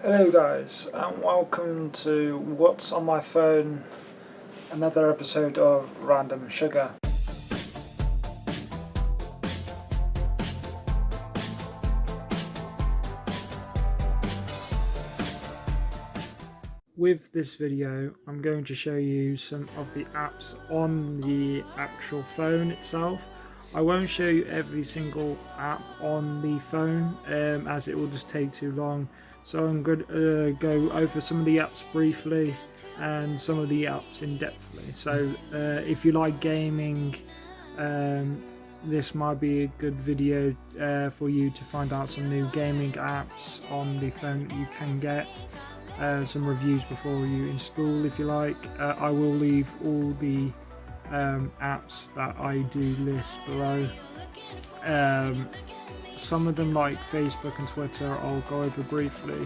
Hello guys, and welcome to What's on My Phone, another episode of Random Sugar. With this video, I'm going to show you some of the apps on the actual phone itself. I won't show you every single app on the phone as it will just take too long. So I'm going to go over some of the apps briefly and some of the apps in depthly. So if you like gaming, this might be a good video for you to find out some new gaming apps on the phone that you can get. Some reviews before you install if you like. I will leave all the apps that I do list below. Some of them like Facebook and Twitter I'll go over briefly,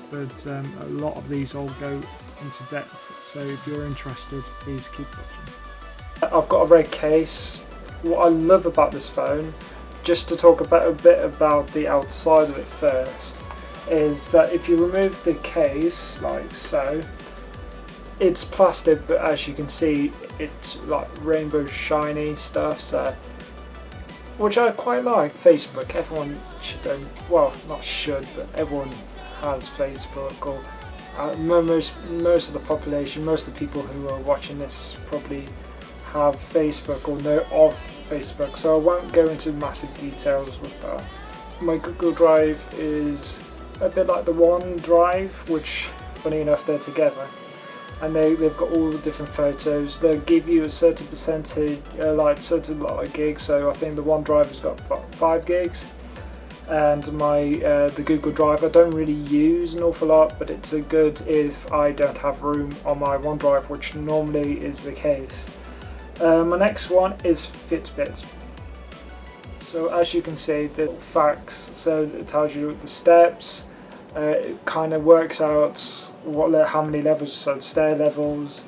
but a lot of these I'll go into depth, so if you're interested please keep watching. I've got a red case. What I love about this phone, just to talk about a bit about the outside of it first, is that if you remove the case like so, it's plastic, but as you can see it's like rainbow shiny stuff, so which I quite like. Facebook, everyone should own, well not should, but everyone has Facebook, or most of the population, most of the people who are watching this probably have Facebook or know of Facebook, so I won't go into massive details with that. My Google Drive is a bit like the OneDrive, which funny enough they're together, and they've got all the different photos. They'll give you a certain percentage, like certain lot of gigs, so I think the OneDrive has got 5 gigs, and the Google Drive I don't really use an awful lot, but it's a good if I don't have room on my OneDrive, which normally is the case. My next one is Fitbit. So as you can see, the facts, so it tells you the steps. It kind of works out how many levels, so stair levels,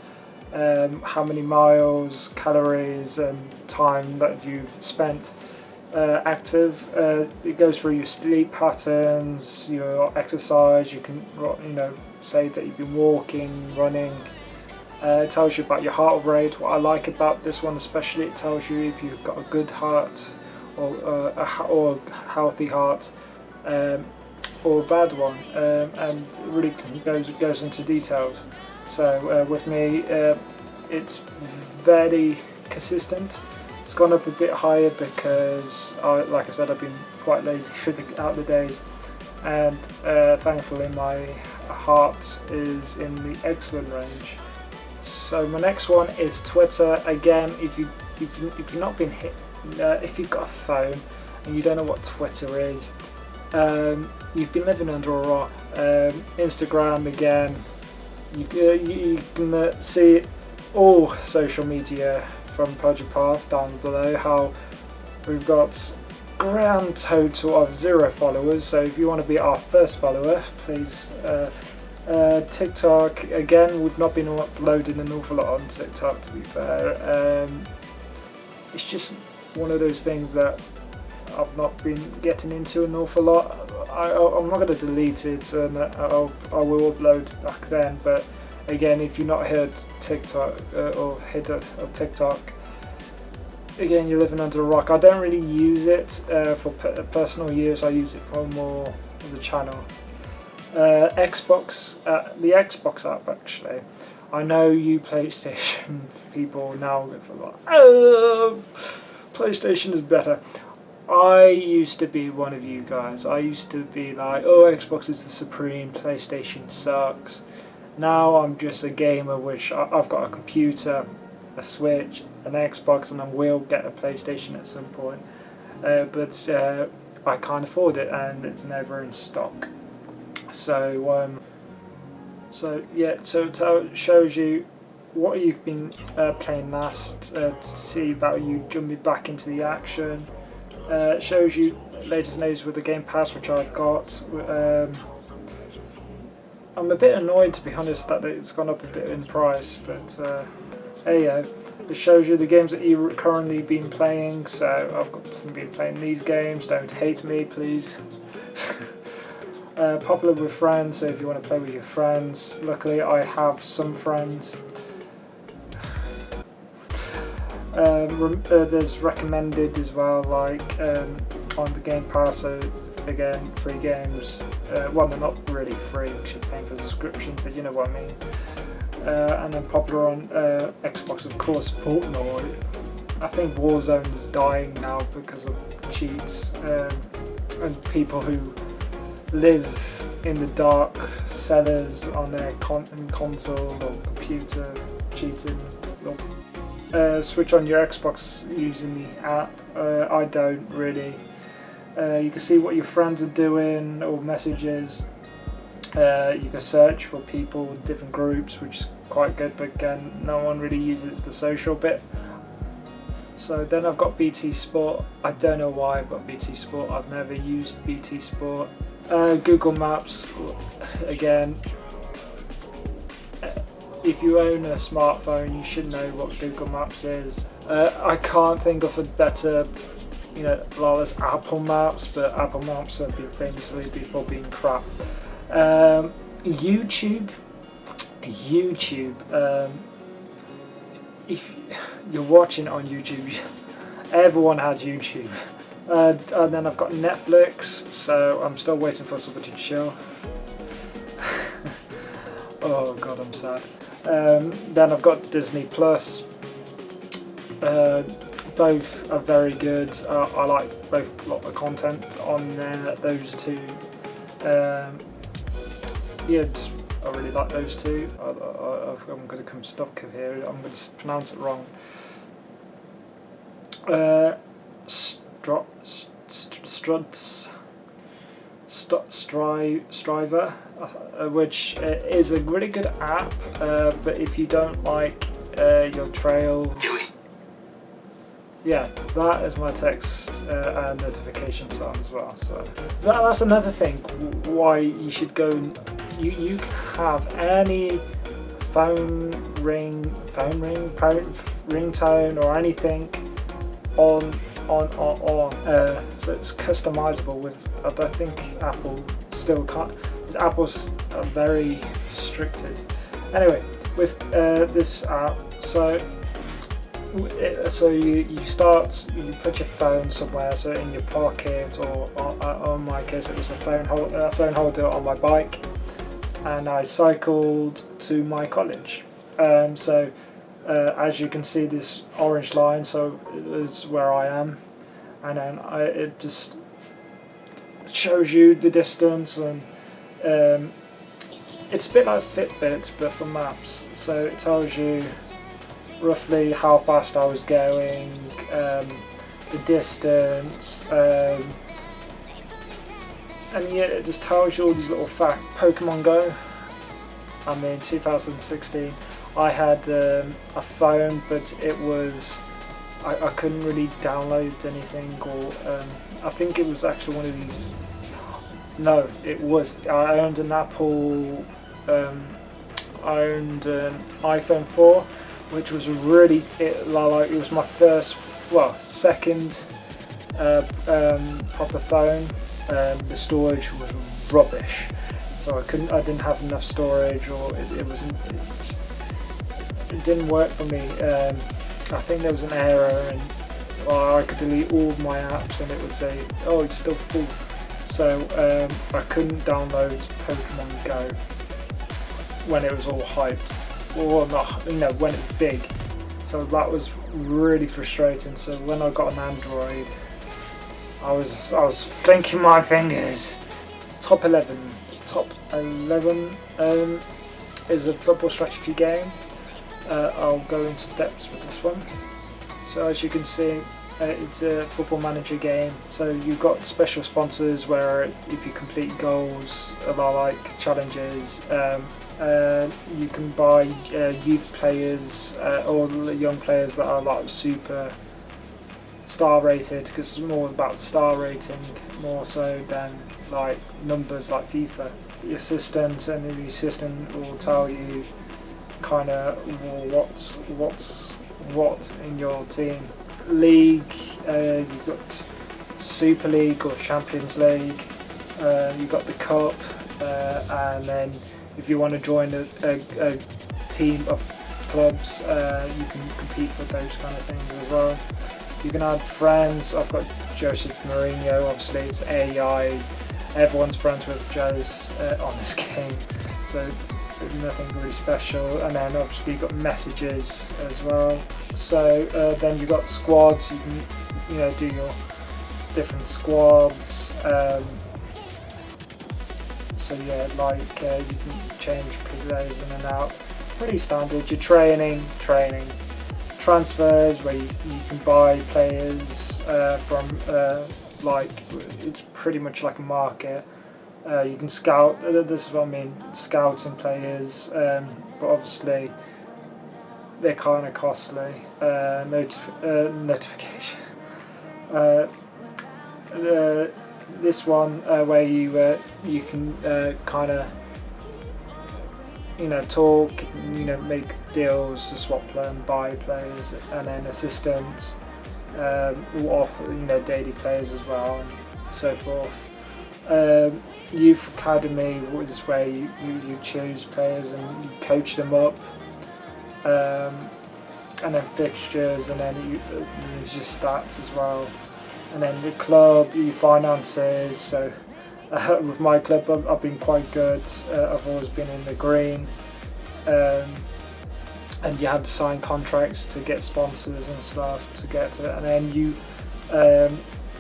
how many miles, calories and time that you've spent active. It goes through your sleep patterns, your exercise. You can say that you've been walking, running. It tells you about your heart rate. What I like about this one especially, it tells you if you've got a good heart or a healthy heart, or a bad one, and it really goes into details. So with me, it's very consistent. It's gone up a bit higher because, like I said, I've been quite lazy out the days, and thankfully my heart is in the excellent range. So my next one is Twitter. Again, if you've not been hit, if you've got a phone and you don't know what Twitter is, you've been living under a rock. Instagram again, you can see all social media from Project Parth down below, how we've got grand total of 0 followers, so if you want to be our first follower, please. TikTok, again, we've not been uploading an awful lot on TikTok, to be fair. It's just one of those things that I've not been getting into an awful lot. I'm not going to delete it, and I will upload back then, but again, if you've not heard TikTok or heard of TikTok, again, you're living under a rock. I don't really use it for personal use. I use it for more of the channel. Xbox, the Xbox app actually. I know you PlayStation people now go for like, PlayStation is better. I used to be one of you guys. I used to be like, oh, Xbox is the supreme, PlayStation sucks. Now I'm just a gamer, which I've got a computer, a Switch, an Xbox, and I will get a PlayStation at some point. But I can't afford it, and it's never in stock. So it shows you what you've been playing last, to see that you jumping back into the action. It shows you latest news with the Game Pass, which I've got. I'm a bit annoyed, to be honest, that it's gone up a bit in price, but hey, it shows you the games that you've currently been playing. So I've been playing these games. Don't hate me, please. Popular with friends, so if you want to play with your friends. Luckily I have some friends. There's recommended as well, like on the Game Pass, so again, free games. Well, they're not really free because you're paying for the subscription, but you know what I mean. And then popular on Xbox, of course, Fortnite. I think Warzone is dying now because of cheats and people who live in the dark cellars on their console or computer cheating. Switch on your Xbox using the app. I don't really. You can see what your friends are doing or messages. You can search for people in different groups, which is quite good, but again, no one really uses the social bit. So then I've got BT Sport. I don't know why I've got BT Sport. I've never used BT Sport. Google Maps, again, if you own a smartphone, you should know what Google Maps is. I can't think of a better, well, there's Apple Maps, but Apple Maps have been famously before being crap. YouTube. If you're watching on YouTube, everyone has YouTube. And then I've got Netflix, so I'm still waiting for somebody to chill. Oh god, I'm sad. Then I've got Disney Plus. Both are very good. I like both, a lot of content on there. Those two. Yeah, I really like those two. I'm going to come stuck here. I'm going to pronounce it wrong. Stava, which is a really good app, but if you don't like your trails, yeah, that is my text and notification sound as well. So that's another thing why you should go. You can have any phone ringtone or anything on. So it's customizable with. I don't think Apple still can't. Apple's very restricted. Anyway, with this app, so you put your phone somewhere, so in your pocket, or on my case it was a phone holder on my bike, and I cycled to my college. As you can see, this orange line, so it's where I am, and then it just shows you the distance, and it's a bit like Fitbit but for maps, so it tells you roughly how fast I was going, the distance, and yeah, it just tells you all these little facts. Pokemon Go, I mean 2016, I had a phone, but it was, I couldn't really download anything, or I think it was actually one of these, no, it was, I owned an Apple, I owned an iPhone 4, which was really, it was my first, well, second proper phone. The storage was rubbish, so I didn't have enough storage, or it didn't work for me. I think there was an error, and I could delete all of my apps and it would say, oh, you're still full. So I couldn't download Pokemon Go when it was all hyped, or not, when it was big. So that was really frustrating. So when I got an Android, I was flinking my fingers. Top 11 is a football strategy game. I'll go into depth with this one. So as you can see, it's a football manager game. So you've got special sponsors where if you complete goals, like challenges, you can buy youth players or young players that are like super star rated, because it's more about star rating more so than like numbers like FIFA. The assistant will tell you kind of what's what in your team. League, you've got Super League or Champions League. You've got the cup, and then if you want to join a team of clubs, you can compete for those kind of things as well. You can add friends. I've got Joseph Mourinho, obviously it's AI, everyone's friends with Jose on this game, so there's nothing really special. And then obviously you've got messages as well. So then you've got squads, you can do your different squads. So yeah, like you can change players in and out. Pretty standard. Your training, transfers where you can buy players from like it's pretty much like a market. You can scout. This is what I mean, scouting players, but obviously they're kind of costly. Notification. This one where you can kind of talk, make deals to swap and buy players, and then assistants will offer daily players as well, and so forth. Youth academy is where you choose players and you coach them up, and then fixtures, and then it's just stats as well. And then the club, your finances. So with my club, I've been quite good. I've always been in the green, and you have to sign contracts to get sponsors and stuff to get to it. And then you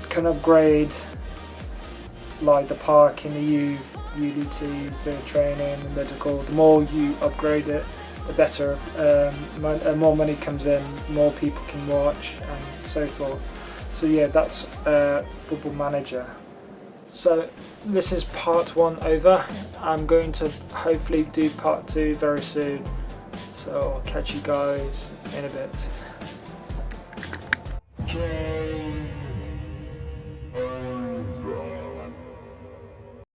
can upgrade like the parking, the UDTs, the training, the medical. The more you upgrade it, the better. More money comes in, more people can watch, and so forth. So yeah, that's Football Manager. So this is part 1 over. I'm going to hopefully do part 2 very soon. So I'll catch you guys in a bit.